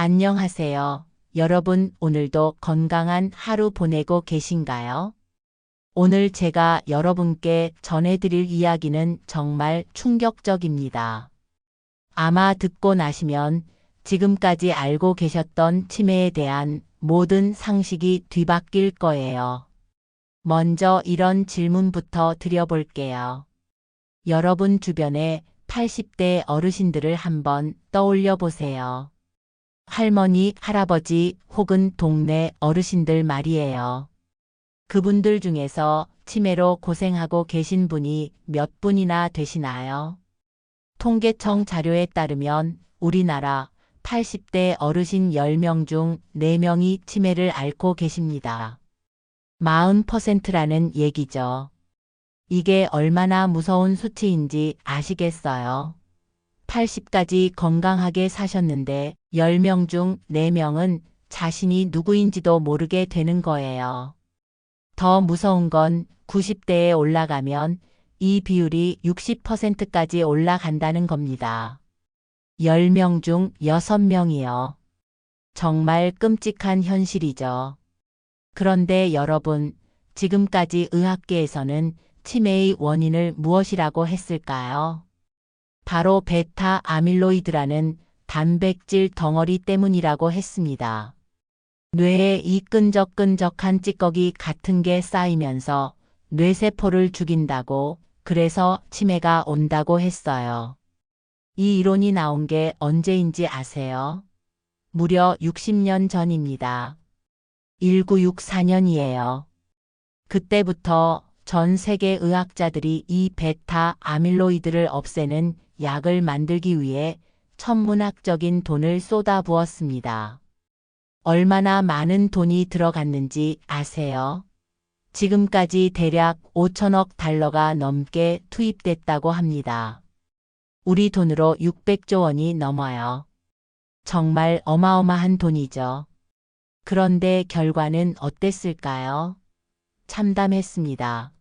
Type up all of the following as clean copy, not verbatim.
안녕하세요. 여러분, 오늘도 건강한 하루 보내고 계신가요? 오늘 제가 여러분께 전해드릴 이야기는 정말 충격적입니다. 아마 듣고 나시면 지금까지 알고 계셨던 치매에 대한 모든 상식이 뒤바뀔 거예요. 먼저 이런 질문부터 드려볼게요. 여러분 주변에 80대 어르신들을 한번 떠올려 보세요. 할머니, 할아버지 혹은 동네 어르신들 말이에요. 그분들 중에서 치매로 고생하고 계신 분이 몇 분이나 되시나요? 통계청 자료에 따르면 우리나라 80대 어르신 10명 중 4명이 치매를 앓고 계십니다. 40%라는 얘기죠. 이게 얼마나 무서운 수치인지 아시겠어요? 80까지 건강하게 사셨는데 10명 중 4명은 자신이 누구인지도 모르게 되는 거예요. 더 무서운 건 90대에 올라가면 이 비율이 60%까지 올라간다는 겁니다. 10명 중 6명이요. 정말 끔찍한 현실이죠. 그런데 여러분, 지금까지 의학계에서는 치매의 원인을 무엇이라고 했을까요? 바로 베타 아밀로이드라는 단백질 덩어리 때문이라고 했습니다. 뇌에 이 끈적끈적한 찌꺼기 같은 게 쌓이면서 뇌세포를 죽인다고, 그래서 치매가 온다고 했어요. 이 이론이 나온 게 언제인지 아세요? 무려 60년 전입니다. 1964년이에요. 그때부터 전 세계 의학자들이 이 베타 아밀로이드를 없애는 약을 만들기 위해 천문학적인 돈을 쏟아부었습니다. 얼마나 많은 돈이 들어갔는지 아세요? 지금까지 대략 5천억 달러가 넘게 투입됐다고 합니다. 우리 돈으로 600조 원이 넘어요. 정말 어마어마한 돈이죠. 그런데 결과는 어땠을까요? 참담했습니다.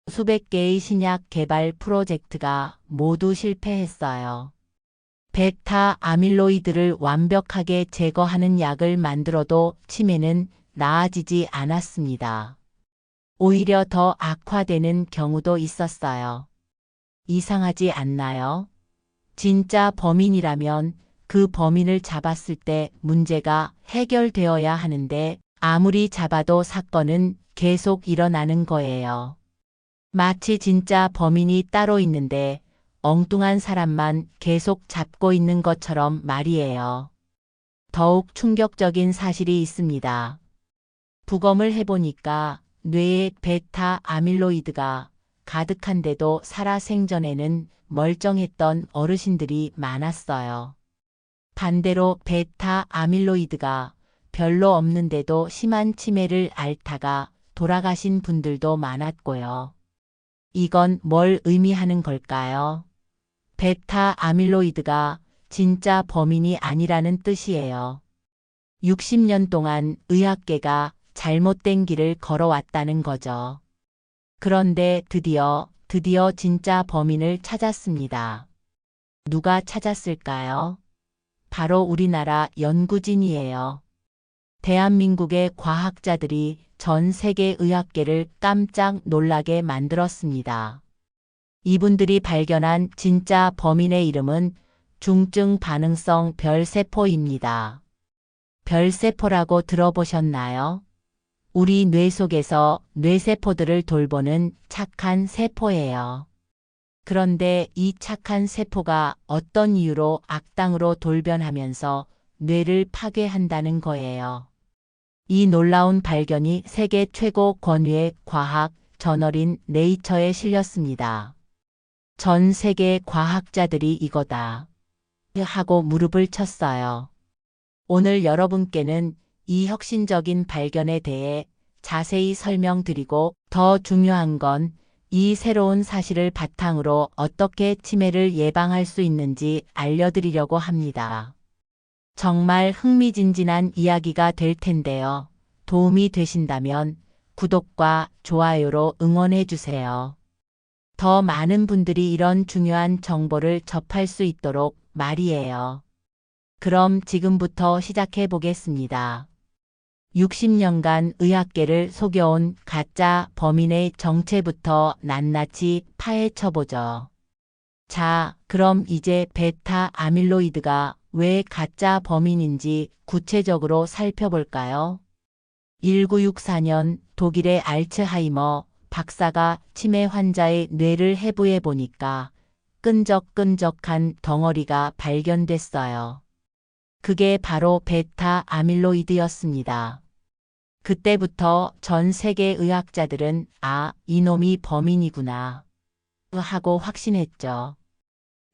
수백 개의 신약 개발 프로젝트가 모두 실패했어요. 베타 아밀로이드를 완벽하게 제거하는 약을 만들어도 치매는 나아지지 않았습니다. 오히려 더 악화되는 경우도 있었어요. 이상하지 않나요? 진짜 범인이라면 그 범인을 잡았을 때 문제가 해결되어야 하는데 아무리 잡아도 사건은 계속 일어나는 거예요. 마치 진짜 범인이 따로 있는데 엉뚱한 사람만 계속 잡고 있는 것처럼 말이에요. 더욱 충격적인 사실이 있습니다. 부검을 해보니까 뇌에 베타 아밀로이드가 가득한데도 살아생전에는 멀쩡했던 어르신들이 많았어요. 반대로 베타 아밀로이드가 별로 없는데도 심한 치매를 앓다가 돌아가신 분들도 많았고요. 이건 뭘 의미하는 걸까요? 베타 아밀로이드가 진짜 범인이 아니라는 뜻이에요. 60년 동안 의학계가 잘못된 길을 걸어왔다는 거죠. 그런데 드디어 진짜 범인을 찾았습니다. 누가 찾았을까요? 바로 우리나라 연구진이에요. 대한민국의 과학자들이 전 세계 의학계를 깜짝 놀라게 만들었습니다. 이분들이 발견한 진짜 범인의 이름은 중증 반응성 별세포입니다. 별세포라고 들어보셨나요? 우리 뇌 속에서 뇌세포들을 돌보는 착한 세포예요. 그런데 이 착한 세포가 어떤 이유로 악당으로 돌변하면서 뇌를 파괴한다는 거예요. 이 놀라운 발견이 세계 최고 권위의 과학 저널인 네이처에 실렸습니다. 전 세계 과학자들이 이거다 하고 무릎을 쳤어요. 오늘 여러분께는 이 혁신적인 발견에 대해 자세히 설명드리고 더 중요한 건 이 새로운 사실을 바탕으로 어떻게 치매를 예방할 수 있는지 알려드리려고 합니다. 정말 흥미진진한 이야기가 될 텐데요. 도움이 되신다면 구독과 좋아요로 응원해 주세요. 더 많은 분들이 이런 중요한 정보를 접할 수 있도록 말이에요. 그럼 지금부터 시작해 보겠습니다. 60년간 의학계를 속여온 가짜 범인의 정체부터 낱낱이 파헤쳐보죠. 자, 그럼 이제 베타 아밀로이드가 왜 가짜 범인인지 구체적으로 살펴볼까요? 1964년 독일의 알츠하이머 박사가 치매 환자의 뇌를 해부해 보니까 끈적끈적한 덩어리가 발견됐어요. 그게 바로 베타 아밀로이드였습니다. 그때부터 전 세계 의학자들은 이놈이 범인이구나 하고 확신했죠.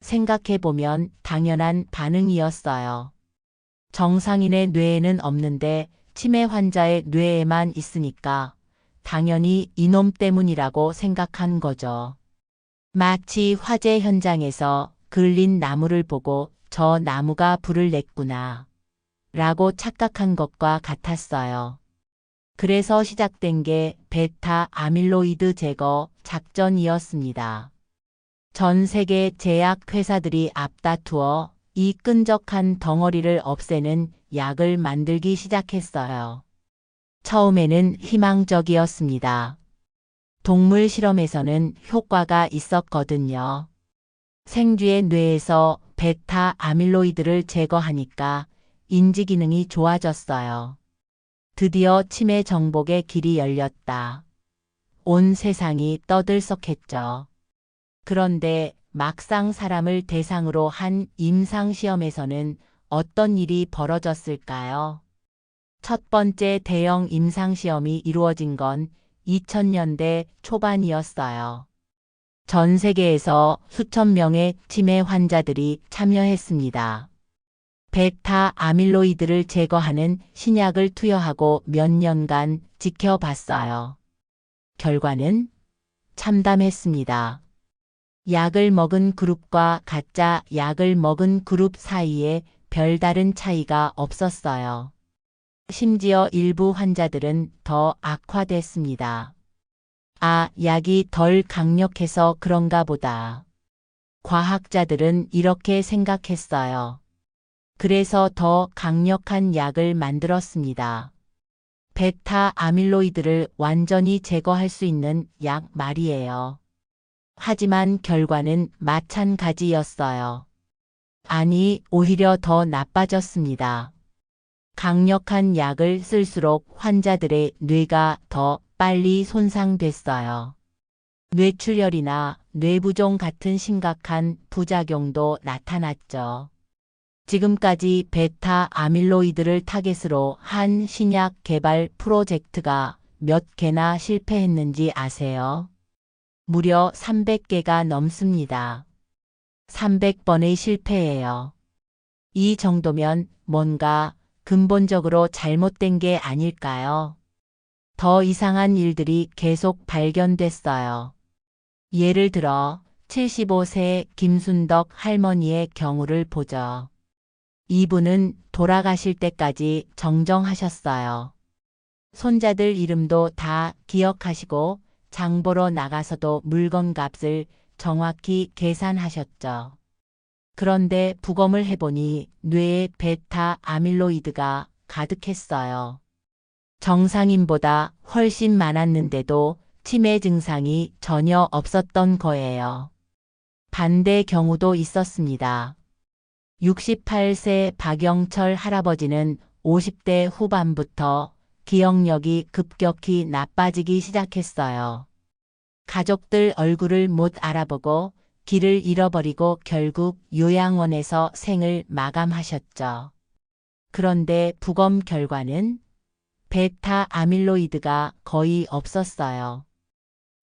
생각해보면 당연한 반응이었어요. 정상인의 뇌에는 없는데 치매 환자의 뇌에만 있으니까 당연히 이놈 때문이라고 생각한 거죠. 마치 화재 현장에서 그을린 나무를 보고 저 나무가 불을 냈구나 라고 착각한 것과 같았어요. 그래서 시작된 게 베타 아밀로이드 제거 작전이었습니다. 전 세계 제약 회사들이 앞다투어 이 끈적한 덩어리를 없애는 약을 만들기 시작했어요. 처음에는 희망적이었습니다. 동물 실험에서는 효과가 있었거든요. 생쥐의 뇌에서 베타 아밀로이드를 제거하니까 인지 기능이 좋아졌어요. 드디어 치매 정복의 길이 열렸다. 온 세상이 떠들썩했죠. 그런데 막상 사람을 대상으로 한 임상시험에서는 어떤 일이 벌어졌을까요? 첫 번째 대형 임상시험이 이루어진 건 2000년대 초반이었어요. 전 세계에서 수천 명의 치매 환자들이 참여했습니다. 베타 아밀로이드를 제거하는 신약을 투여하고 몇 년간 지켜봤어요. 결과는 참담했습니다. 약을 먹은 그룹과 가짜 약을 먹은 그룹 사이에 별다른 차이가 없었어요. 심지어 일부 환자들은 더 악화됐습니다. 약이 덜 강력해서 그런가 보다. 과학자들은 이렇게 생각했어요. 그래서 더 강력한 약을 만들었습니다. 베타 아밀로이드를 완전히 제거할 수 있는 약 말이에요. 하지만 결과는 마찬가지였어요. 아니, 오히려 더 나빠졌습니다. 강력한 약을 쓸수록 환자들의 뇌가 더 빨리 손상됐어요. 뇌출혈이나 뇌부종 같은 심각한 부작용도 나타났죠. 지금까지 베타 아밀로이드를 타겟으로 한 신약 개발 프로젝트가 몇 개나 실패했는지 아세요? 무려 300개가 넘습니다. 300번의 실패예요. 이 정도면 뭔가 근본적으로 잘못된 게 아닐까요? 더 이상한 일들이 계속 발견됐어요. 예를 들어 75세 김순덕 할머니의 경우를 보죠. 이분은 돌아가실 때까지 정정하셨어요. 손자들 이름도 다 기억하시고 장 보러 나가서도 물건 값을 정확히 계산하셨죠. 그런데 부검을 해보니 뇌에 베타 아밀로이드가 가득했어요. 정상인보다 훨씬 많았는데도 치매 증상이 전혀 없었던 거예요. 반대 경우도 있었습니다. 68세 박영철 할아버지는 50대 후반부터 기억력이 급격히 나빠지기 시작했어요. 가족들 얼굴을 못 알아보고 길을 잃어버리고 결국 요양원에서 생을 마감하셨죠. 그런데 부검 결과는 베타 아밀로이드가 거의 없었어요.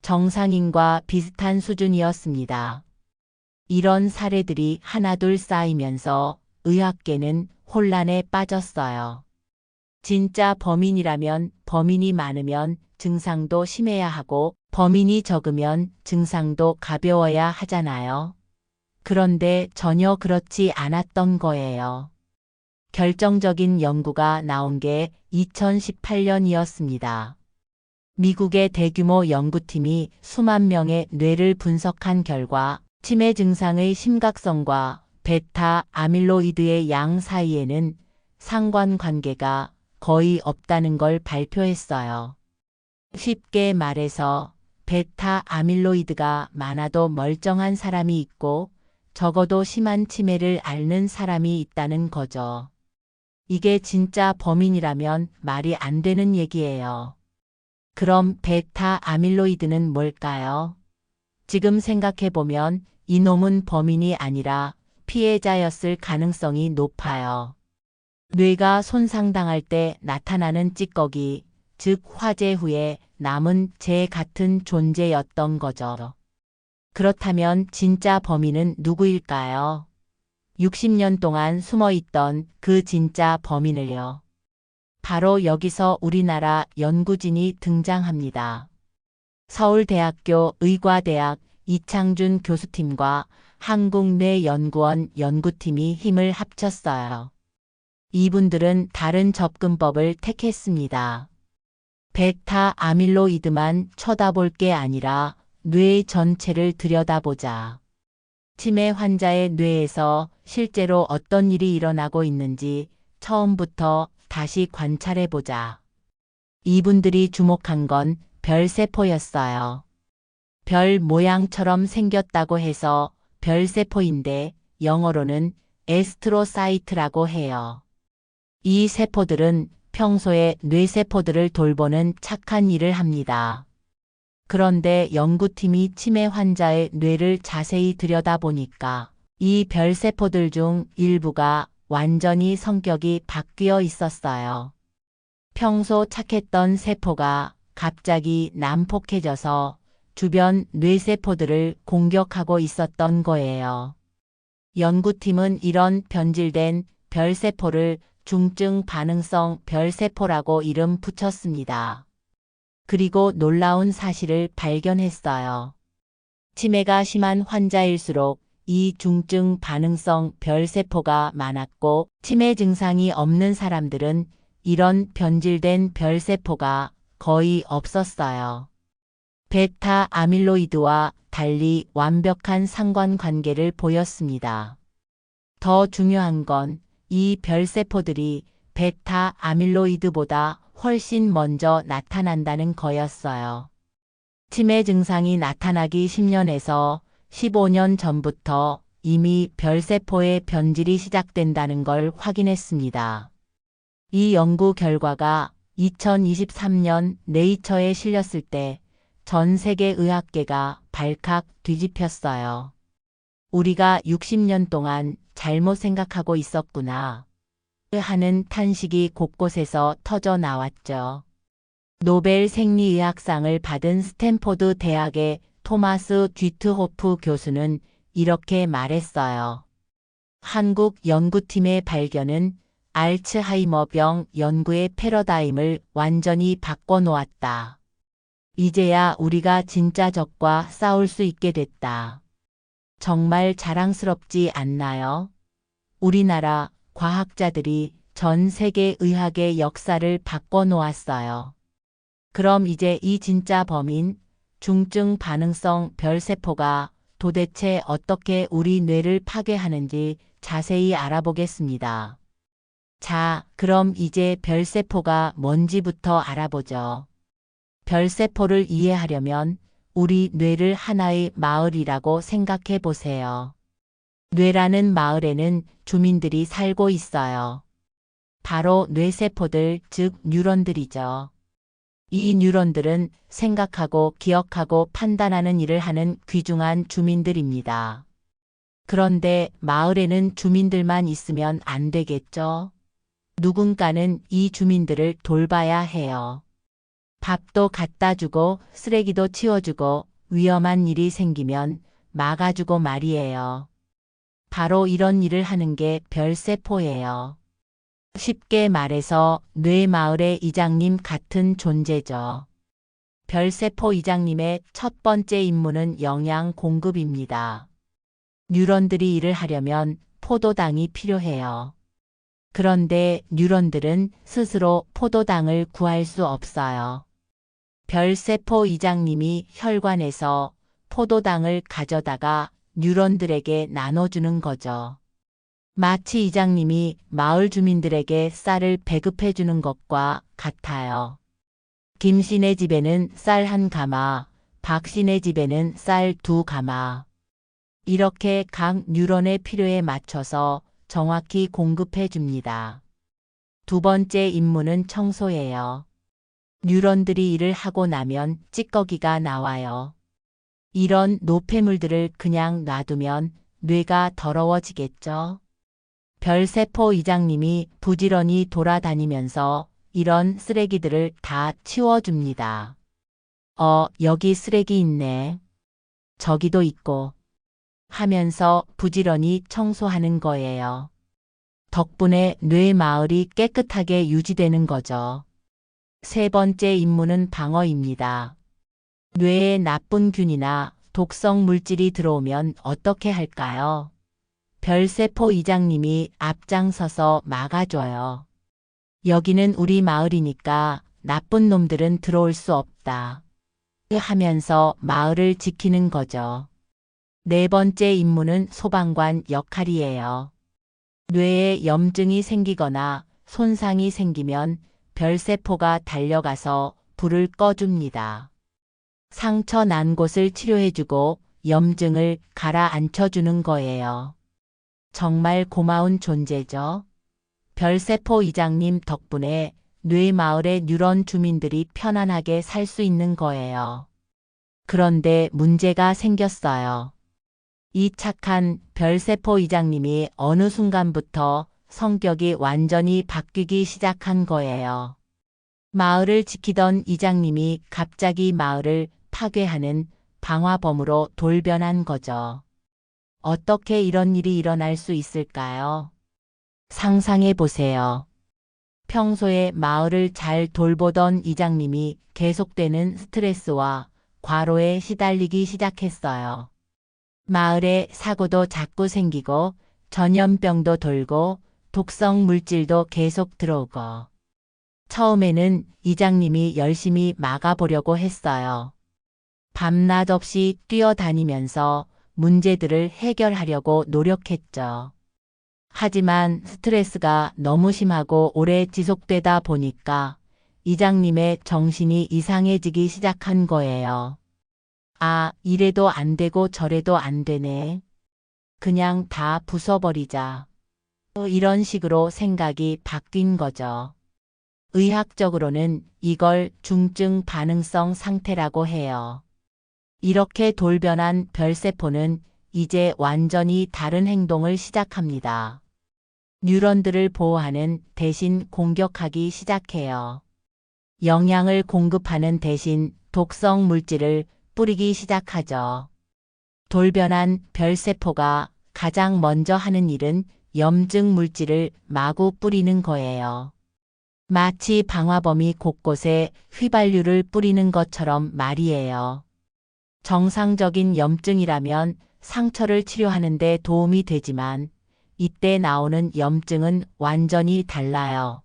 정상인과 비슷한 수준이었습니다. 이런 사례들이 하나둘 쌓이면서 의학계는 혼란에 빠졌어요. 진짜 범인이라면 범인이 많으면 증상도 심해야 하고 범인이 적으면 증상도 가벼워야 하잖아요. 그런데 전혀 그렇지 않았던 거예요. 결정적인 연구가 나온 게 2018년이었습니다. 미국의 대규모 연구팀이 수만 명의 뇌를 분석한 결과 치매 증상의 심각성과 베타 아밀로이드의 양 사이에는 상관관계가 거의 없다는 걸 발표했어요. 쉽게 말해서 베타 아밀로이드가 많아도 멀쩡한 사람이 있고 적어도 심한 치매를 앓는 사람이 있다는 거죠. 이게 진짜 범인이라면 말이 안 되는 얘기예요. 그럼 베타 아밀로이드는 뭘까요? 지금 생각해보면 이놈은 범인이 아니라 피해자였을 가능성이 높아요. 뇌가 손상당할 때 나타나는 찌꺼기, 즉 화재 후에 남은 재 같은 존재였던 거죠. 그렇다면 진짜 범인은 누구일까요? 60년 동안 숨어있던 그 진짜 범인을요. 바로 여기서 우리나라 연구진이 등장합니다. 서울대학교 의과대학 이창준 교수팀과 한국뇌연구원 연구팀이 힘을 합쳤어요. 이분들은 다른 접근법을 택했습니다. 베타 아밀로이드만 쳐다볼 게 아니라 뇌 전체를 들여다보자. 치매 환자의 뇌에서 실제로 어떤 일이 일어나고 있는지 처음부터 다시 관찰해보자. 이분들이 주목한 건 별세포였어요. 별 모양처럼 생겼다고 해서 별세포인데 영어로는 에스트로사이트라고 해요. 이 세포들은 평소에 뇌세포들을 돌보는 착한 일을 합니다. 그런데 연구팀이 치매 환자의 뇌를 자세히 들여다보니까 이 별세포들 중 일부가 완전히 성격이 바뀌어 있었어요. 평소 착했던 세포가 갑자기 난폭해져서 주변 뇌세포들을 공격하고 있었던 거예요. 연구팀은 이런 변질된 별세포를 중증 반응성 별세포라고 이름 붙였습니다. 그리고 놀라운 사실을 발견했어요. 치매가 심한 환자일수록 이 중증 반응성 별세포가 많았고 치매 증상이 없는 사람들은 이런 변질된 별세포가 거의 없었어요. 베타 아밀로이드와 달리 완벽한 상관관계를 보였습니다. 더 중요한 건 이 별세포들이 베타 아밀로이드보다 훨씬 먼저 나타난다는 거였어요. 치매 증상이 나타나기 10년에서 15년 전부터 이미 별세포의 변질이 시작된다는 걸 확인했습니다. 이 연구 결과가 2023년 네이처에 실렸을 때 전 세계 의학계가 발칵 뒤집혔어요. 우리가 60년 동안 잘못 생각하고 있었구나 하는 탄식이 곳곳에서 터져 나왔죠. 노벨 생리의학상을 받은 스탠포드 대학의 토마스 뒤트호프 교수는 이렇게 말했어요. 한국 연구팀의 발견은 알츠하이머병 연구의 패러다임을 완전히 바꿔놓았다. 이제야 우리가 진짜 적과 싸울 수 있게 됐다. 정말 자랑스럽지 않나요? 우리나라 과학자들이 전 세계 의학의 역사를 바꿔놓았어요. 그럼 이제 이 진짜 범인, 중증 반응성 별세포가 도대체 어떻게 우리 뇌를 파괴하는지 자세히 알아보겠습니다. 자, 그럼 이제 별세포가 뭔지부터 알아보죠. 별세포를 이해하려면 우리 뇌를 하나의 마을이라고 생각해 보세요. 뇌라는 마을에는 주민들이 살고 있어요. 바로 뇌세포들, 즉 뉴런들이죠. 이 뉴런들은 생각하고 기억하고 판단하는 일을 하는 귀중한 주민들입니다. 그런데 마을에는 주민들만 있으면 안 되겠죠? 누군가는 이 주민들을 돌봐야 해요. 밥도 갖다 주고 쓰레기도 치워주고 위험한 일이 생기면 막아주고 말이에요. 바로 이런 일을 하는 게 별세포예요. 쉽게 말해서 뇌마을의 이장님 같은 존재죠. 별세포 이장님의 첫 번째 임무는 영양 공급입니다. 뉴런들이 일을 하려면 포도당이 필요해요. 그런데 뉴런들은 스스로 포도당을 구할 수 없어요. 별세포 이장님이 혈관에서 포도당을 가져다가 뉴런들에게 나눠주는 거죠. 마치 이장님이 마을 주민들에게 쌀을 배급해 주는 것과 같아요. 김씨네 집에는 쌀 1가마, 박씨네 집에는 쌀 2가마. 이렇게 각 뉴런의 필요에 맞춰서 정확히 공급해 줍니다. 두 번째 임무는 청소예요. 뉴런들이 일을 하고 나면 찌꺼기가 나와요. 이런 노폐물들을 그냥 놔두면 뇌가 더러워지겠죠? 별세포 이장님이 부지런히 돌아다니면서 이런 쓰레기들을 다 치워줍니다. 여기 쓰레기 있네. 저기도 있고. 하면서 부지런히 청소하는 거예요. 덕분에 뇌 마을이 깨끗하게 유지되는 거죠. 세 번째 임무는 방어입니다. 뇌에 나쁜 균이나 독성 물질이 들어오면 어떻게 할까요? 별세포 이장님이 앞장서서 막아줘요. 여기는 우리 마을이니까 나쁜 놈들은 들어올 수 없다. 하면서 마을을 지키는 거죠. 네 번째 임무는 소방관 역할이에요. 뇌에 염증이 생기거나 손상이 생기면 별세포가 달려가서 불을 꺼줍니다. 상처 난 곳을 치료해주고 염증을 가라앉혀주는 거예요. 정말 고마운 존재죠. 별세포 이장님 덕분에 뇌마을의 뉴런 주민들이 편안하게 살 수 있는 거예요. 그런데 문제가 생겼어요. 이 착한 별세포 이장님이 어느 순간부터 성격이 완전히 바뀌기 시작한 거예요. 마을을 지키던 이장님이 갑자기 마을을 파괴하는 방화범으로 돌변한 거죠. 어떻게 이런 일이 일어날 수 있을까요? 상상해 보세요. 평소에 마을을 잘 돌보던 이장님이 계속되는 스트레스와 과로에 시달리기 시작했어요. 마을에 사고도 자꾸 생기고 전염병도 돌고 독성 물질도 계속 들어오고. 처음에는 이장님이 열심히 막아보려고 했어요. 밤낮 없이 뛰어다니면서 문제들을 해결하려고 노력했죠. 하지만 스트레스가 너무 심하고 오래 지속되다 보니까 이장님의 정신이 이상해지기 시작한 거예요. 이래도 안 되고 저래도 안 되네. 그냥 다 부숴버리자. 이런 식으로 생각이 바뀐 거죠. 의학적으로는 이걸 중증 반응성 상태라고 해요. 이렇게 돌변한 별세포는 이제 완전히 다른 행동을 시작합니다. 뉴런들을 보호하는 대신 공격하기 시작해요. 영양을 공급하는 대신 독성 물질을 뿌리기 시작하죠. 돌변한 별세포가 가장 먼저 하는 일은 염증 물질을 마구 뿌리는 거예요. 마치 방화범이 곳곳에 휘발유를 뿌리는 것처럼 말이에요. 정상적인 염증이라면 상처를 치료하는 데 도움이 되지만 이때 나오는 염증은 완전히 달라요.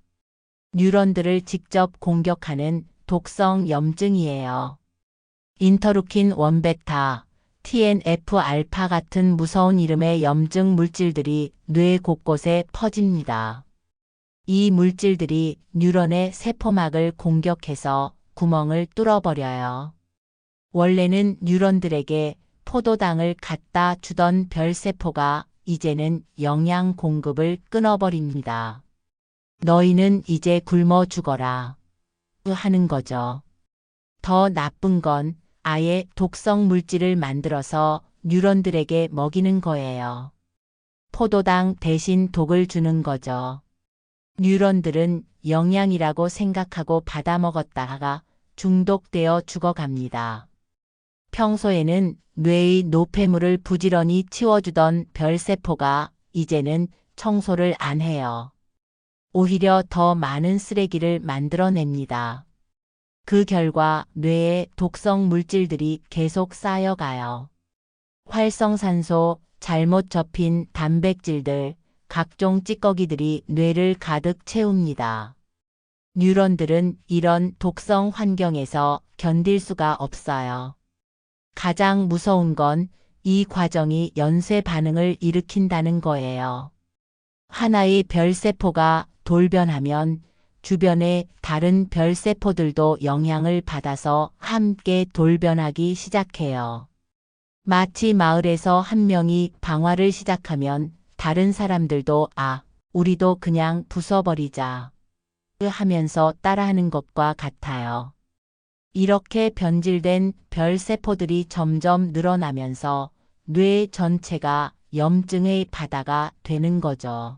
뉴런들을 직접 공격하는 독성 염증이에요. 인터루킨 1베타, TNF-알파 같은 무서운 이름의 염증 물질들이 뇌 곳곳에 퍼집니다. 이 물질들이 뉴런의 세포막을 공격해서 구멍을 뚫어버려요. 원래는 뉴런들에게 포도당을 갖다 주던 별세포가 이제는 영양 공급을 끊어버립니다. 너희는 이제 굶어 죽어라. 하는 거죠. 더 나쁜 건 아예 독성 물질을 만들어서 뉴런들에게 먹이는 거예요. 포도당 대신 독을 주는 거죠. 뉴런들은 영양이라고 생각하고 받아먹었다가 중독되어 죽어갑니다. 평소에는 뇌의 노폐물을 부지런히 치워주던 별세포가 이제는 청소를 안 해요. 오히려 더 많은 쓰레기를 만들어냅니다. 그 결과 뇌에 독성 물질들이 계속 쌓여가요. 활성산소, 잘못 접힌 단백질들, 각종 찌꺼기들이 뇌를 가득 채웁니다. 뉴런들은 이런 독성 환경에서 견딜 수가 없어요. 가장 무서운 건 이 과정이 연쇄 반응을 일으킨다는 거예요. 하나의 별세포가 돌변하면 주변의 다른 별세포들도 영향을 받아서 함께 돌변하기 시작해요. 마치 마을에서 한 명이 방화를 시작하면 다른 사람들도 우리도 그냥 부숴버리자 하면서 따라하는 것과 같아요. 이렇게 변질된 별세포들이 점점 늘어나면서 뇌 전체가 염증의 바다가 되는 거죠.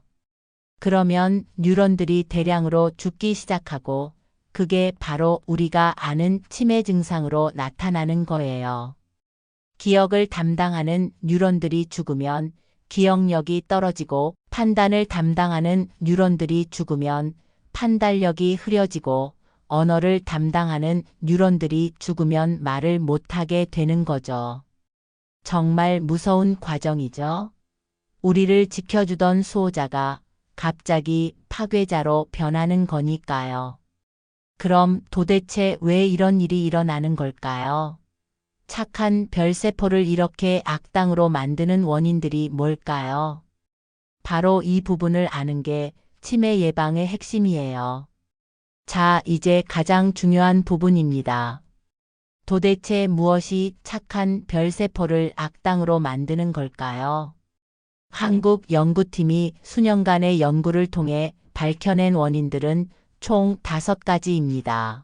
그러면 뉴런들이 대량으로 죽기 시작하고 그게 바로 우리가 아는 치매 증상으로 나타나는 거예요. 기억을 담당하는 뉴런들이 죽으면 기억력이 떨어지고 판단을 담당하는 뉴런들이 죽으면 판단력이 흐려지고 언어를 담당하는 뉴런들이 죽으면 말을 못하게 되는 거죠. 정말 무서운 과정이죠. 우리를 지켜주던 수호자가 갑자기 파괴자로 변하는 거니까요. 그럼 도대체 왜 이런 일이 일어나는 걸까요? 착한 별세포를 이렇게 악당으로 만드는 원인들이 뭘까요? 바로 이 부분을 아는 게 치매 예방의 핵심이에요. 자, 이제 가장 중요한 부분입니다. 도대체 무엇이 착한 별세포를 악당으로 만드는 걸까요? 한국 연구팀이 수년간의 연구를 통해 밝혀낸 원인들은 총 5가지입니다.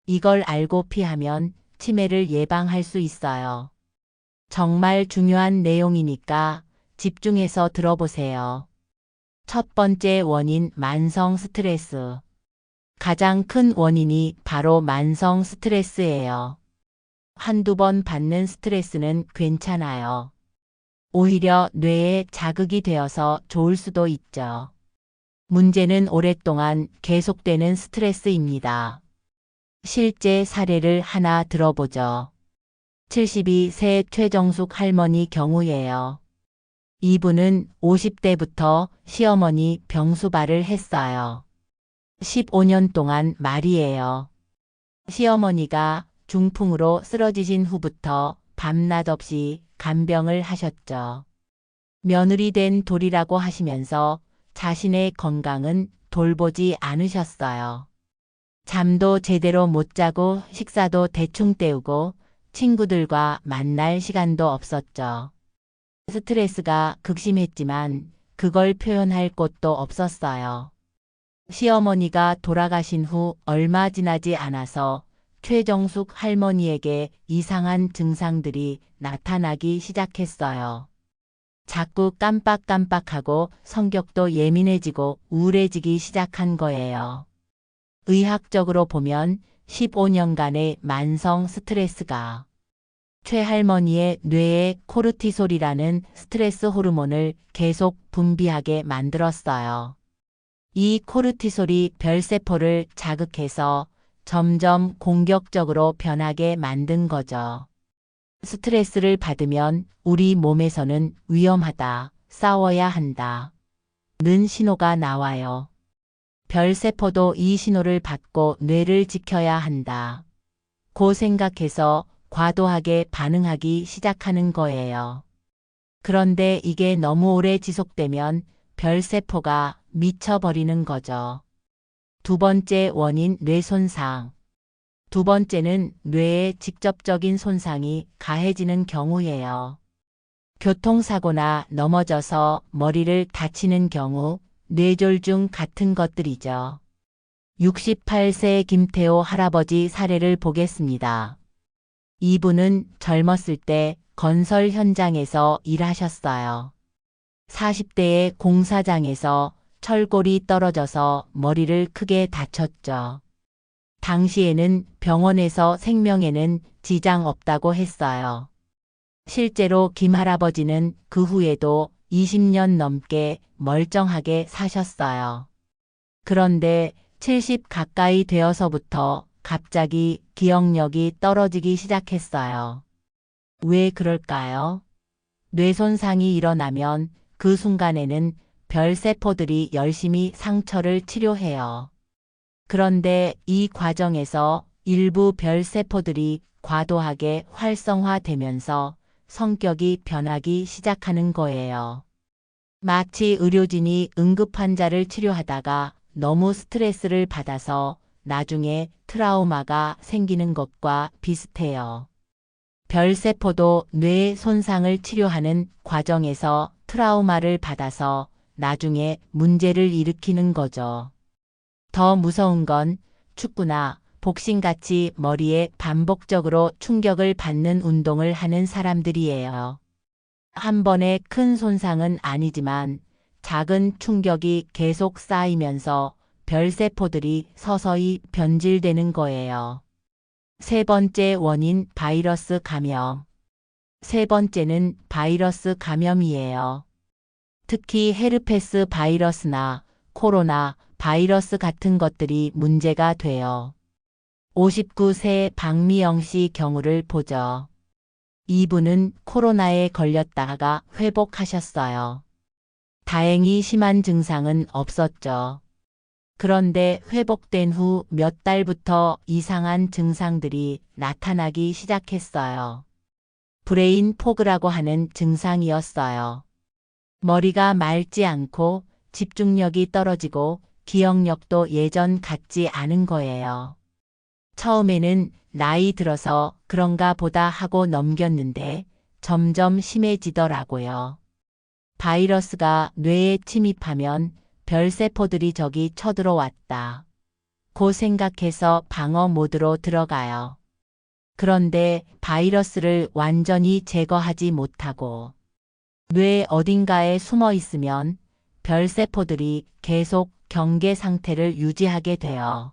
이걸 알고 피하면 치매를 예방할 수 있어요. 정말 중요한 내용이니까 집중해서 들어보세요. 첫 번째 원인, 만성 스트레스. 가장 큰 원인이 바로 만성 스트레스예요. 한두 번 받는 스트레스는 괜찮아요. 오히려 뇌에 자극이 되어서 좋을 수도 있죠. 문제는 오랫동안 계속되는 스트레스입니다. 실제 사례를 하나 들어보죠. 72세 최정숙 할머니 경우예요. 이분은 50대부터 시어머니 병수발을 했어요. 15년 동안 말이에요. 시어머니가 중풍으로 쓰러지신 후부터 밤낮 없이 간병을 하셨죠. 며느리 된 돌이라고 하시면서 자신의 건강은 돌보지 않으셨어요. 잠도 제대로 못 자고 식사도 대충 때우고 친구들과 만날 시간도 없었죠. 스트레스가 극심했지만 그걸 표현할 곳도 없었어요. 시어머니가 돌아가신 후 얼마 지나지 않아서 최정숙 할머니에게 이상한 증상들이 나타나기 시작했어요. 자꾸 깜빡깜빡하고 성격도 예민해지고 우울해지기 시작한 거예요. 의학적으로 보면 15년간의 만성 스트레스가 최 할머니의 뇌에 코르티솔이라는 스트레스 호르몬을 계속 분비하게 만들었어요. 이 코르티솔이 별세포를 자극해서 점점 공격적으로 변하게 만든 거죠. 스트레스를 받으면 우리 몸에서는 위험하다, 싸워야 한다 는 신호가 나와요. 별세포도 이 신호를 받고 뇌를 지켜야 한다 고 생각해서 과도하게 반응하기 시작하는 거예요. 그런데 이게 너무 오래 지속되면 별세포가 미쳐버리는 거죠. 두 번째 원인, 뇌 손상. 두 번째는 뇌에 직접적인 손상이 가해지는 경우예요. 교통사고나 넘어져서 머리를 다치는 경우, 뇌졸중 같은 것들이죠. 68세 김태호 할아버지 사례를 보겠습니다. 이분은 젊었을 때 건설 현장에서 일하셨어요. 40대의 공사장에서 철골이 떨어져서 머리를 크게 다쳤죠. 당시에는 병원에서 생명에는 지장 없다고 했어요. 실제로 김 할아버지는 그 후에도 20년 넘게 멀쩡하게 사셨어요. 그런데 70 가까이 되어서부터 갑자기 기억력이 떨어지기 시작했어요. 왜 그럴까요? 뇌 손상이 일어나면 그 순간에는 별세포들이 열심히 상처를 치료해요. 그런데 이 과정에서 일부 별세포들이 과도하게 활성화되면서 성격이 변하기 시작하는 거예요. 마치 의료진이 응급 환자를 치료하다가 너무 스트레스를 받아서 나중에 트라우마가 생기는 것과 비슷해요. 별세포도 뇌 손상을 치료하는 과정에서 트라우마를 받아서 나중에 문제를 일으키는 거죠. 더 무서운 건 축구나 복싱같이 머리에 반복적으로 충격을 받는 운동을 하는 사람들이에요. 한 번의 큰 손상은 아니지만 작은 충격이 계속 쌓이면서 별세포들이 서서히 변질되는 거예요. 세 번째 원인 바이러스 감염. 세 번째는 바이러스 감염이에요. 특히 헤르페스 바이러스나 코로나 바이러스 같은 것들이 문제가 돼요. 59세 박미영 씨 경우를 보죠. 이분은 코로나에 걸렸다가 회복하셨어요. 다행히 심한 증상은 없었죠. 그런데 회복된 후 몇 달부터 이상한 증상들이 나타나기 시작했어요. 브레인 포그라고 하는 증상이었어요. 머리가 맑지 않고 집중력이 떨어지고 기억력도 예전 같지 않은 거예요. 처음에는 나이 들어서 그런가 보다 하고 넘겼는데 점점 심해지더라고요. 바이러스가 뇌에 침입하면 별세포들이 저기 쳐들어왔다 고 생각해서 방어 모드로 들어가요. 그런데 바이러스를 완전히 제거하지 못하고 뇌 어딘가에 숨어 있으면 별세포들이 계속 경계 상태를 유지하게 돼요.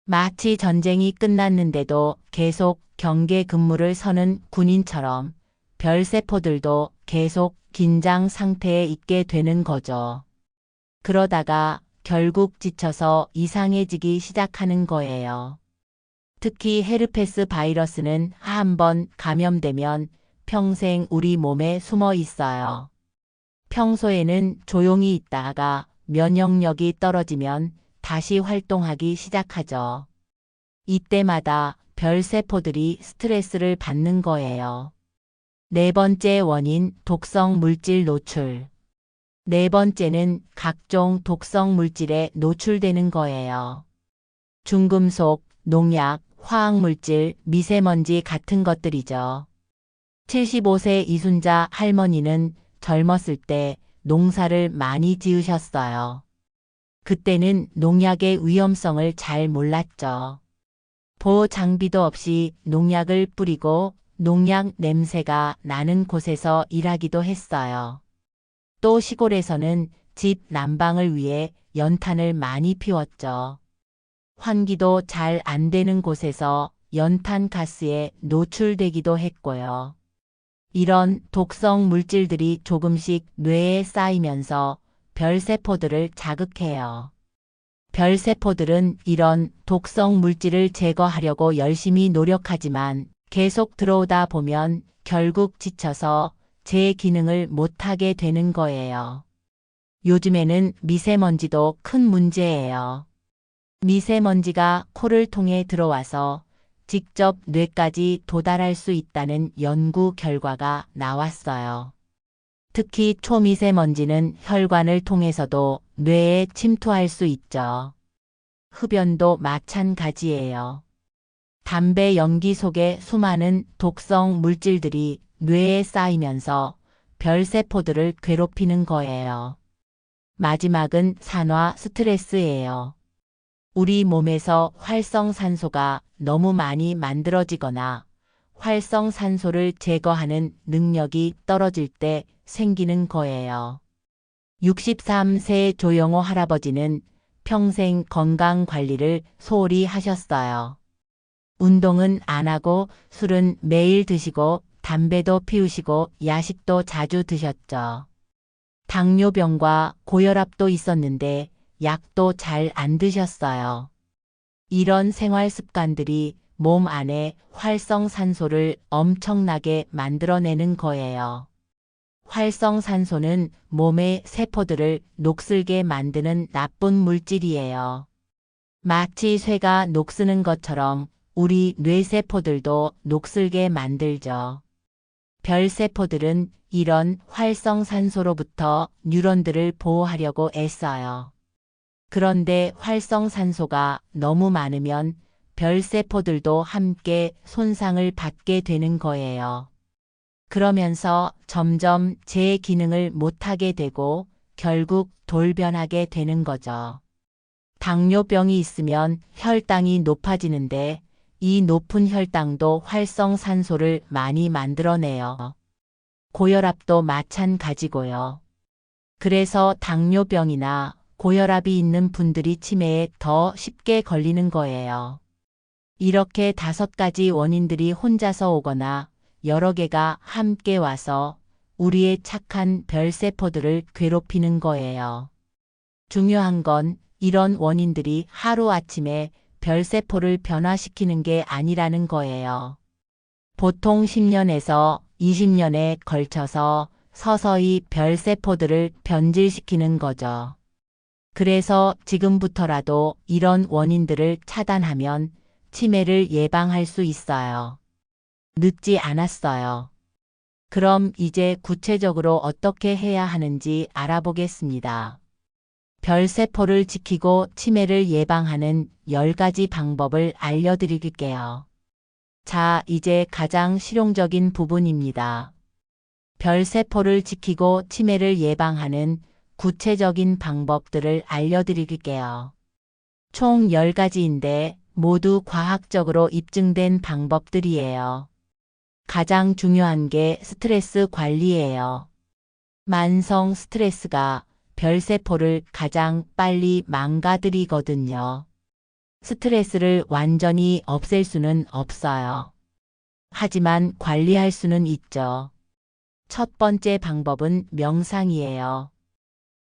마치 전쟁이 끝났는데도 계속 경계 근무를 서는 군인처럼 별세포들도 계속 긴장 상태에 있게 되는 거죠. 그러다가 결국 지쳐서 이상해지기 시작하는 거예요. 특히 헤르페스 바이러스는 한 번 감염되면 평생 우리 몸에 숨어 있어요. 평소에는 조용히 있다가 면역력이 떨어지면 다시 활동하기 시작하죠. 이때마다 별세포들이 스트레스를 받는 거예요. 네 번째 원인 독성 물질 노출. 네 번째는 각종 독성 물질에 노출되는 거예요. 중금속, 농약, 화학물질, 미세먼지 같은 것들이죠. 75세 이순자 할머니는 젊었을 때 농사를 많이 지으셨어요. 그때는 농약의 위험성을 잘 몰랐죠. 보호 장비도 없이 농약을 뿌리고 농약 냄새가 나는 곳에서 일하기도 했어요. 또 시골에서는 집 난방을 위해 연탄을 많이 피웠죠. 환기도 잘 안 되는 곳에서 연탄 가스에 노출되기도 했고요. 이런 독성 물질들이 조금씩 뇌에 쌓이면서 별세포들을 자극해요. 별세포들은 이런 독성 물질을 제거하려고 열심히 노력하지만 계속 들어오다 보면 결국 지쳐서 제 기능을 못하게 되는 거예요. 요즘에는 미세먼지도 큰 문제예요. 미세먼지가 코를 통해 들어와서 직접 뇌까지 도달할 수 있다는 연구 결과가 나왔어요. 특히 초미세먼지는 혈관을 통해서도 뇌에 침투할 수 있죠. 흡연도 마찬가지예요. 담배 연기 속에 수많은 독성 물질들이 뇌에 쌓이면서 별세포들을 괴롭히는 거예요. 마지막은 산화 스트레스예요. 우리 몸에서 활성산소가 너무 많이 만들어지거나 활성산소를 제거하는 능력이 떨어질 때 생기는 거예요. 63세 조영호 할아버지는 평생 건강 관리를 소홀히 하셨어요. 운동은 안 하고 술은 매일 드시고 담배도 피우시고 야식도 자주 드셨죠. 당뇨병과 고혈압도 있었는데 약도 잘 안 드셨어요. 이런 생활 습관들이 몸 안에 활성산소를 엄청나게 만들어내는 거예요. 활성산소는 몸의 세포들을 녹슬게 만드는 나쁜 물질이에요. 마치 쇠가 녹쓰는 것처럼 우리 뇌세포들도 녹슬게 만들죠. 별세포들은 이런 활성산소로부터 뉴런들을 보호하려고 애써요. 그런데 활성산소가 너무 많으면 별세포들도 함께 손상을 받게 되는 거예요. 그러면서 점점 제 기능을 못하게 되고 결국 돌변하게 되는 거죠. 당뇨병이 있으면 혈당이 높아지는데 이 높은 혈당도 활성산소를 많이 만들어내요. 고혈압도 마찬가지고요. 그래서 당뇨병이나 고혈압이 있는 분들이 치매에 더 쉽게 걸리는 거예요. 이렇게 5가지 원인들이 혼자서 오거나 여러 개가 함께 와서 우리의 착한 별세포들을 괴롭히는 거예요. 중요한 건 이런 원인들이 하루아침에 별세포를 변화시키는 게 아니라는 거예요. 보통 10년에서 20년에 걸쳐서 서서히 별세포들을 변질시키는 거죠. 그래서 지금부터라도 이런 원인들을 차단하면 치매를 예방할 수 있어요. 늦지 않았어요. 그럼 이제 구체적으로 어떻게 해야 하는지 알아보겠습니다. 별세포를 지키고 치매를 예방하는 10가지 방법을 알려드릴게요. 자, 이제 가장 실용적인 부분입니다. 별세포를 지키고 치매를 예방하는 구체적인 방법들을 알려드릴게요. 총 10가지인데 모두 과학적으로 입증된 방법들이에요. 가장 중요한 게 스트레스 관리예요. 만성 스트레스가 별세포를 가장 빨리 망가뜨리거든요. 스트레스를 완전히 없앨 수는 없어요. 하지만 관리할 수는 있죠. 첫 번째 방법은 명상이에요.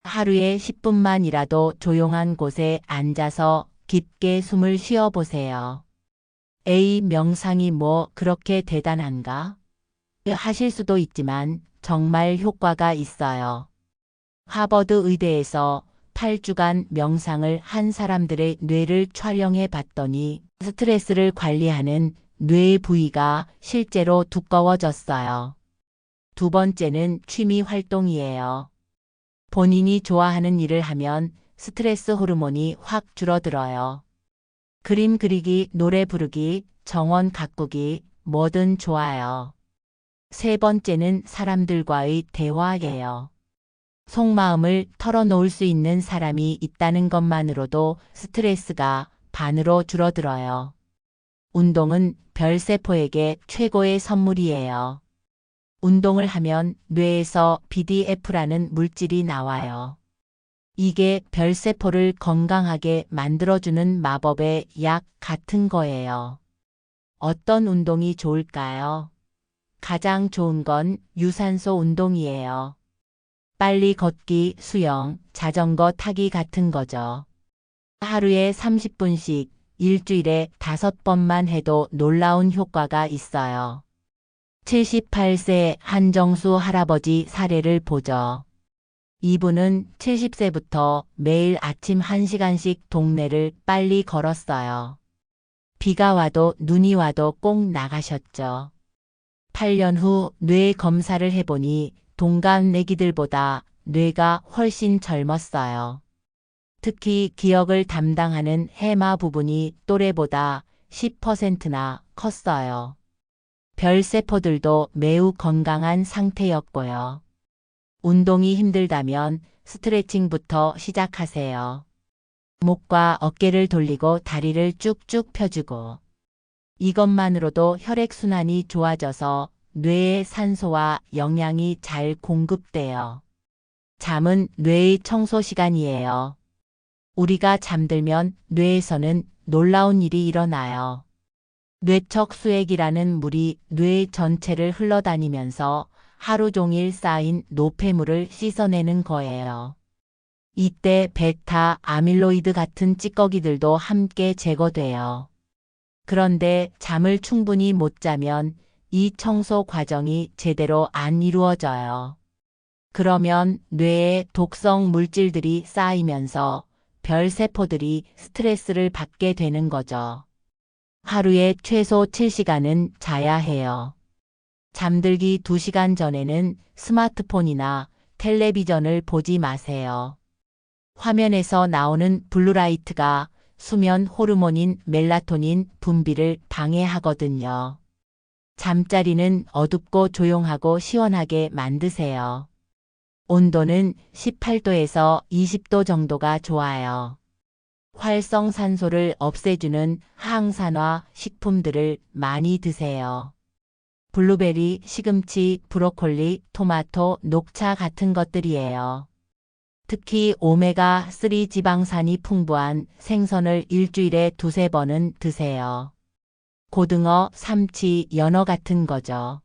하루에 10분만이라도 조용한 곳에 앉아서 깊게 숨을 쉬어보세요. 에이, 명상이 뭐 그렇게 대단한가? 하실 수도 있지만 정말 효과가 있어요. 하버드 의대에서 8주간 명상을 한 사람들의 뇌를 촬영해 봤더니 스트레스를 관리하는 뇌의 부위가 실제로 두꺼워졌어요. 두 번째는 취미 활동이에요. 본인이 좋아하는 일을 하면 스트레스 호르몬이 확 줄어들어요. 그림 그리기, 노래 부르기, 정원 가꾸기, 뭐든 좋아요. 세 번째는 사람들과의 대화예요. 속마음을 털어놓을 수 있는 사람이 있다는 것만으로도 스트레스가 반으로 줄어들어요. 운동은 별세포에게 최고의 선물이에요. 운동을 하면 뇌에서 BDF라는 물질이 나와요. 이게 별세포를 건강하게 만들어주는 마법의 약 같은 거예요. 어떤 운동이 좋을까요? 가장 좋은 건 유산소 운동이에요. 빨리 걷기, 수영, 자전거 타기 같은 거죠. 하루에 30분씩 일주일에 5번만 해도 놀라운 효과가 있어요. 78세 한정수 할아버지 사례를 보죠. 이분은 70세부터 매일 아침 1시간씩 동네를 빨리 걸었어요. 비가 와도 눈이 와도 꼭 나가셨죠. 8년 후 뇌 검사를 해보니 동갑내기들보다 뇌가 훨씬 젊었어요. 특히 기억을 담당하는 해마 부분이 또래보다 10%나 컸어요. 별세포들도 매우 건강한 상태였고요. 운동이 힘들다면 스트레칭부터 시작하세요. 목과 어깨를 돌리고 다리를 쭉쭉 펴주고. 이것만으로도 혈액순환이 좋아져서 뇌에 산소와 영양이 잘 공급돼요. 잠은 뇌의 청소 시간이에요. 우리가 잠들면 뇌에서는 놀라운 일이 일어나요. 뇌척 수액이라는 물이 뇌 전체를 흘러다니면서 하루 종일 쌓인 노폐물을 씻어내는 거예요. 이때 베타 아밀로이드 같은 찌꺼기들도 함께 제거돼요. 그런데 잠을 충분히 못 자면 이 청소 과정이 제대로 안 이루어져요. 그러면 뇌에 독성 물질들이 쌓이면서 별세포들이 스트레스를 받게 되는 거죠. 하루에 최소 7시간은 자야 해요. 잠들기 2시간 전에는 스마트폰이나 텔레비전을 보지 마세요. 화면에서 나오는 블루라이트가 수면 호르몬인 멜라토닌 분비를 방해하거든요. 잠자리는 어둡고 조용하고 시원하게 만드세요. 온도는 18도에서 20도 정도가 좋아요. 활성산소를 없애주는 항산화 식품들을 많이 드세요. 블루베리, 시금치, 브로콜리, 토마토, 녹차 같은 것들이에요. 특히 오메가3 지방산이 풍부한 생선을 일주일에 2~3번은 드세요. 고등어, 삼치, 연어 같은 거죠.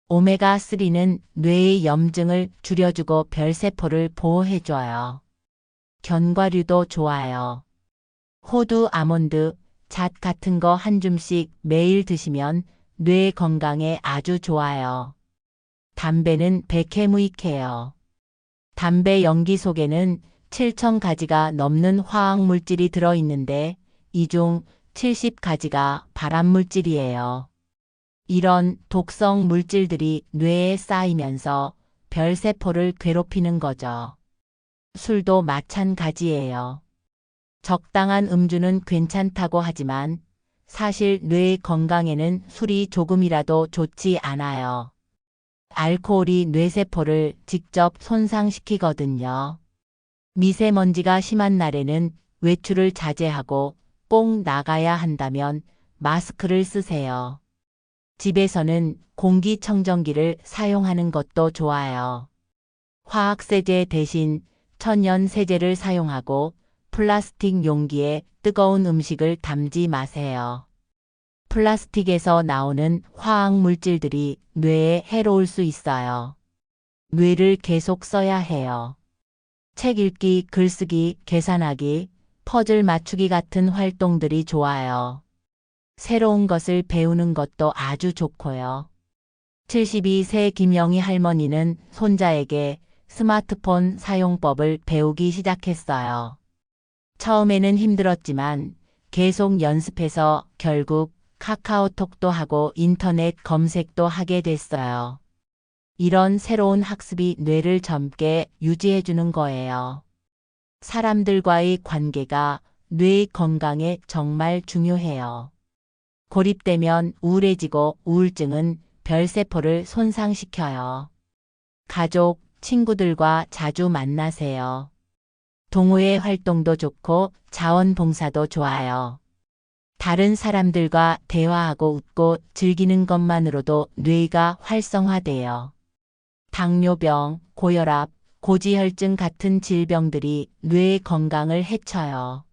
오메가3는 뇌의 염증을 줄여주고 별세포를 보호해줘요. 견과류도 좋아요. 호두, 아몬드, 잣 같은 거 한 줌씩 매일 드시면 뇌 건강에 아주 좋아요. 담배는 백해무익해요. 담배 연기 속에는 7,000가지가 넘는 화학물질이 들어있는데 이 중 70가지가 발암물질이에요. 이런 독성 물질들이 뇌에 쌓이면서 별세포를 괴롭히는 거죠. 술도 마찬가지예요. 적당한 음주는 괜찮다고 하지만 사실 뇌 건강에는 술이 조금이라도 좋지 않아요. 알코올이 뇌세포를 직접 손상시키거든요. 미세먼지가 심한 날에는 외출을 자제하고 꼭 나가야 한다면 마스크를 쓰세요. 집에서는 공기청정기를 사용하는 것도 좋아요. 화학세제 대신 천연세제를 사용하고 플라스틱 용기에 뜨거운 음식을 담지 마세요. 플라스틱에서 나오는 화학물질들이 뇌에 해로울 수 있어요. 뇌를 계속 써야 해요. 책 읽기, 글쓰기, 계산하기, 퍼즐 맞추기 같은 활동들이 좋아요. 새로운 것을 배우는 것도 아주 좋고요. 72세 김영희 할머니는 손자에게 스마트폰 사용법을 배우기 시작했어요. 처음에는 힘들었지만 계속 연습해서 결국 카카오톡도 하고 인터넷 검색도 하게 됐어요. 이런 새로운 학습이 뇌를 젊게 유지해주는 거예요. 사람들과의 관계가 뇌 건강에 정말 중요해요. 고립되면 우울해지고 우울증은 별세포를 손상시켜요. 가족, 친구들과 자주 만나세요. 동호회 활동도 좋고 자원봉사도 좋아요. 다른 사람들과 대화하고 웃고 즐기는 것만으로도 뇌가 활성화돼요. 당뇨병, 고혈압, 고지혈증 같은 질병들이 뇌 건강을 해쳐요.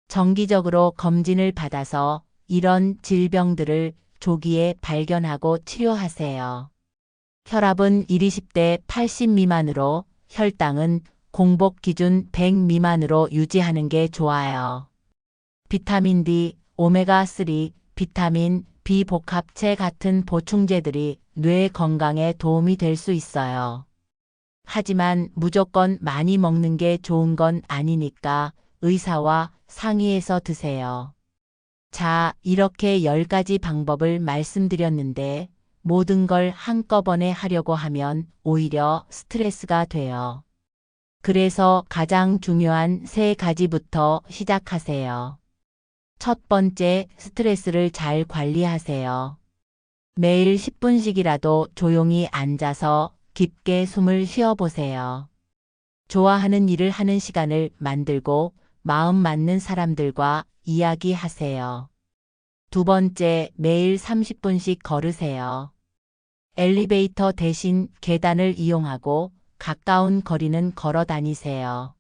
정기적으로 검진을 받아서 이런 질병들을 조기에 발견하고 치료하세요. 혈압은 120대 80 미만으로, 혈당은 공복 기준 100 미만으로 유지하는 게 좋아요. 비타민 D, 오메가3, 비타민, 비복합체 같은 보충제들이 뇌 건강에 도움이 될 수 있어요. 하지만 무조건 많이 먹는 게 좋은 건 아니니까 의사와 상의해서 드세요. 자, 이렇게 10가지 방법을 말씀드렸는데 모든 걸 한꺼번에 하려고 하면 오히려 스트레스가 돼요. 그래서 가장 중요한 3가지부터 시작하세요. 첫 번째, 스트레스를 잘 관리하세요. 매일 10분씩이라도 조용히 앉아서 깊게 숨을 쉬어보세요. 좋아하는 일을 하는 시간을 만들고 마음 맞는 사람들과 이야기하세요. 두 번째, 매일 30분씩 걸으세요. 엘리베이터 대신 계단을 이용하고 가까운 거리는 걸어 다니세요.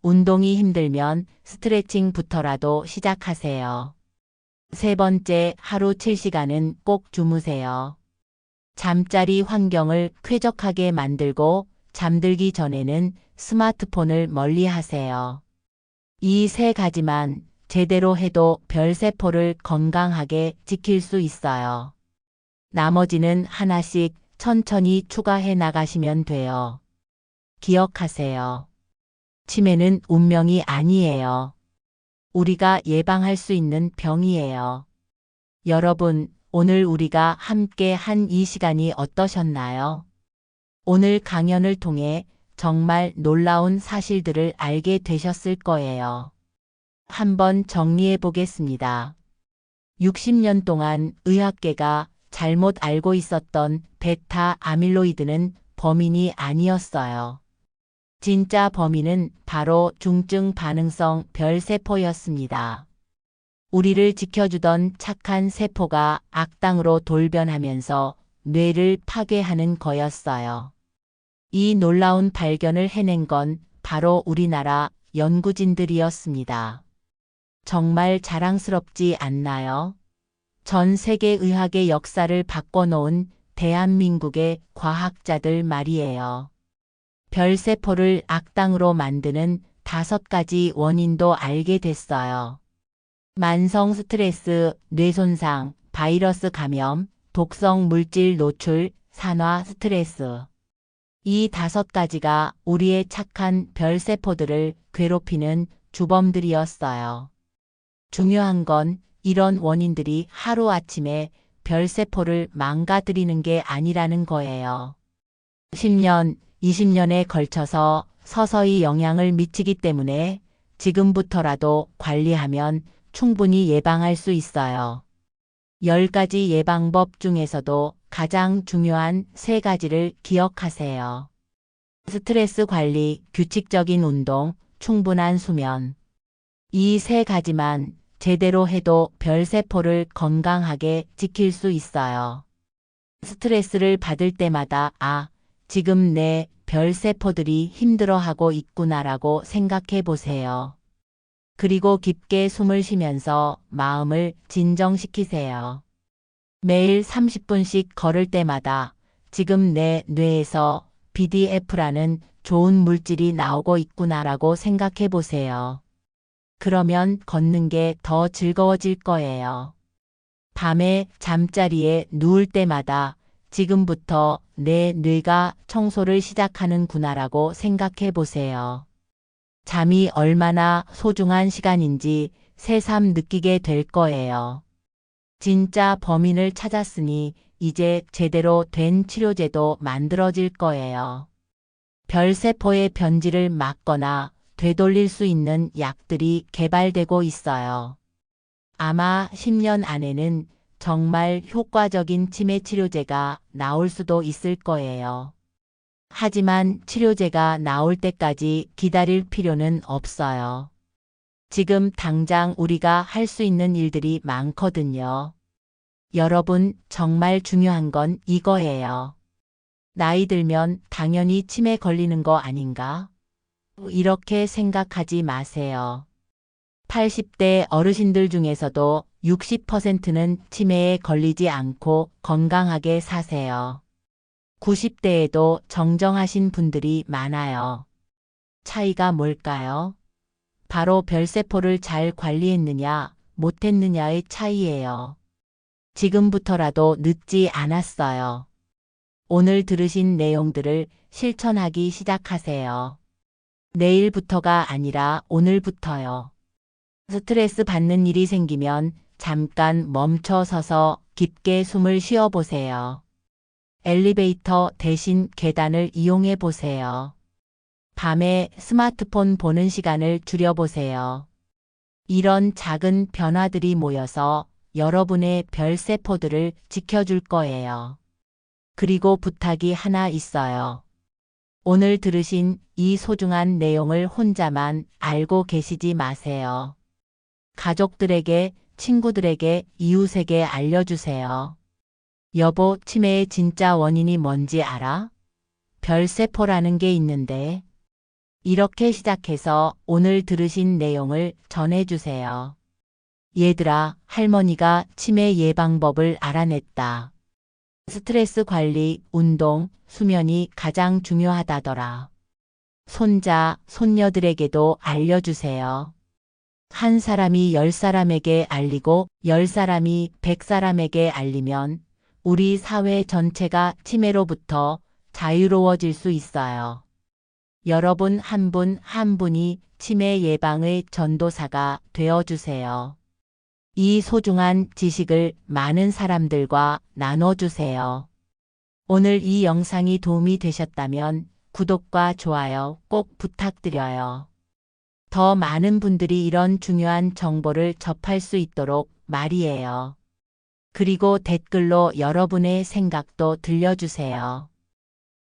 운동이 힘들면 스트레칭부터라도 시작하세요. 세 번째, 하루 7시간은 꼭 주무세요. 잠자리 환경을 쾌적하게 만들고 잠들기 전에는 스마트폰을 멀리 하세요. 이 3가지만 제대로 해도 별세포를 건강하게 지킬 수 있어요. 나머지는 하나씩 천천히 추가해 나가시면 돼요. 기억하세요. 치매는 운명이 아니에요. 우리가 예방할 수 있는 병이에요. 여러분, 오늘 우리가 함께 한 이 시간이 어떠셨나요? 오늘 강연을 통해 정말 놀라운 사실들을 알게 되셨을 거예요. 한번 정리해 보겠습니다. 60년 동안 의학계가 잘못 알고 있었던 베타 아밀로이드는 범인이 아니었어요. 진짜 범인은 바로 중증 반응성 별세포였습니다. 우리를 지켜주던 착한 세포가 악당으로 돌변하면서 뇌를 파괴하는 거였어요. 이 놀라운 발견을 해낸 건 바로 우리나라 연구진들이었습니다. 정말 자랑스럽지 않나요? 전 세계 의학의 역사를 바꿔놓은 대한민국의 과학자들 말이에요. 별세포를 악당으로 만드는 5가지 원인도 알게 됐어요. 만성 스트레스, 뇌손상, 바이러스 감염, 독성 물질 노출, 산화 스트레스. 이 5가지가 우리의 착한 별세포들을 괴롭히는 주범들이었어요. 중요한 건 이런 원인들이 하루아침에 별세포를 망가뜨리는 게 아니라는 거예요. 10년, 20년에 걸쳐서 서서히 영향을 미치기 때문에 지금부터라도 관리하면 충분히 예방할 수 있어요. 10가지 예방법 중에서도 가장 중요한 3가지를 기억하세요. 스트레스 관리, 규칙적인 운동, 충분한 수면. 이 3가지만 제대로 해도 별세포를 건강하게 지킬 수 있어요. 스트레스를 받을 때마다 지금 내 별세포들이 힘들어하고 있구나라고 생각해 보세요. 그리고 깊게 숨을 쉬면서 마음을 진정시키세요. 매일 30분씩 걸을 때마다 지금 내 뇌에서 BDF라는 좋은 물질이 나오고 있구나라고 생각해 보세요. 그러면 걷는 게 더 즐거워질 거예요. 밤에 잠자리에 누울 때마다 지금부터 내 뇌가 청소를 시작하는구나라고 생각해 보세요. 잠이 얼마나 소중한 시간인지 새삼 느끼게 될 거예요. 진짜 범인을 찾았으니 이제 제대로 된 치료제도 만들어질 거예요. 별세포의 변질을 막거나 되돌릴 수 있는 약들이 개발되고 있어요. 아마 10년 안에는 정말 효과적인 치매 치료제가 나올 수도 있을 거예요. 하지만 치료제가 나올 때까지 기다릴 필요는 없어요. 지금 당장 우리가 할 수 있는 일들이 많거든요. 여러분, 정말 중요한 건 이거예요. 나이 들면 당연히 치매 걸리는 거 아닌가? 이렇게 생각하지 마세요. 80대 어르신들 중에서도 60%는 치매에 걸리지 않고 건강하게 사세요. 90대에도 정정하신 분들이 많아요. 차이가 뭘까요? 바로 별세포를 잘 관리했느냐, 못했느냐의 차이예요. 지금부터라도 늦지 않았어요. 오늘 들으신 내용들을 실천하기 시작하세요. 내일부터가 아니라 오늘부터요. 스트레스 받는 일이 생기면 잠깐 멈춰 서서 깊게 숨을 쉬어 보세요. 엘리베이터 대신 계단을 이용해 보세요. 밤에 스마트폰 보는 시간을 줄여보세요. 이런 작은 변화들이 모여서 여러분의 별세포들을 지켜줄 거예요. 그리고 부탁이 하나 있어요. 오늘 들으신 이 소중한 내용을 혼자만 알고 계시지 마세요. 가족들에게, 친구들에게, 이웃에게 알려주세요. 여보, 치매의 진짜 원인이 뭔지 알아? 별세포라는 게 있는데. 이렇게 시작해서 오늘 들으신 내용을 전해주세요. 얘들아, 할머니가 치매 예방법을 알아냈다. 스트레스 관리, 운동, 수면이 가장 중요하다더라. 손자, 손녀들에게도 알려주세요. 한 사람이 10사람에게 알리고 10사람이 100사람에게 알리면 우리 사회 전체가 치매로부터 자유로워질 수 있어요. 여러분 한 분 한 분이 치매 예방의 전도사가 되어주세요. 이 소중한 지식을 많은 사람들과 나눠주세요. 오늘 이 영상이 도움이 되셨다면 구독과 좋아요 꼭 부탁드려요. 더 많은 분들이 이런 중요한 정보를 접할 수 있도록 말이에요. 그리고 댓글로 여러분의 생각도 들려주세요.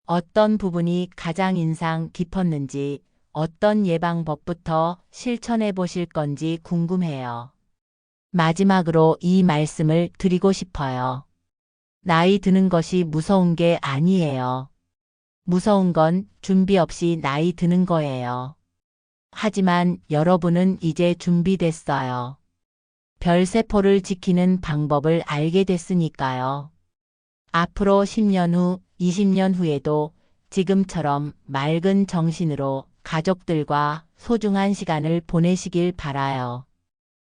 어떤 부분이 가장 인상 깊었는지, 어떤 예방법부터 실천해 보실 건지 궁금해요. 마지막으로 이 말씀을 드리고 싶어요. 나이 드는 것이 무서운 게 아니에요. 무서운 건 준비 없이 나이 드는 거예요. 하지만 여러분은 이제 준비됐어요. 별세포를 지키는 방법을 알게 됐으니까요. 앞으로 10년 후, 20년 후에도 지금처럼 맑은 정신으로 가족들과 소중한 시간을 보내시길 바라요.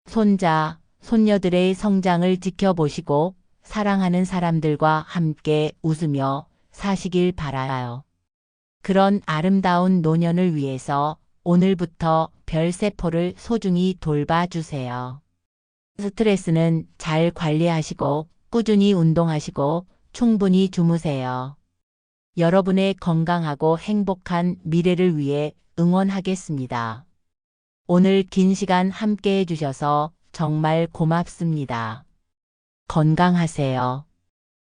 손자, 손녀들의 성장을 지켜보시고 사랑하는 사람들과 함께 웃으며 사시길 바라요. 그런 아름다운 노년을 위해서 오늘부터 별세포를 소중히 돌봐주세요. 스트레스는 잘 관리하시고 꾸준히 운동하시고 충분히 주무세요. 여러분의 건강하고 행복한 미래를 위해 응원하겠습니다. 오늘 긴 시간 함께 해주셔서 정말 고맙습니다. 건강하세요.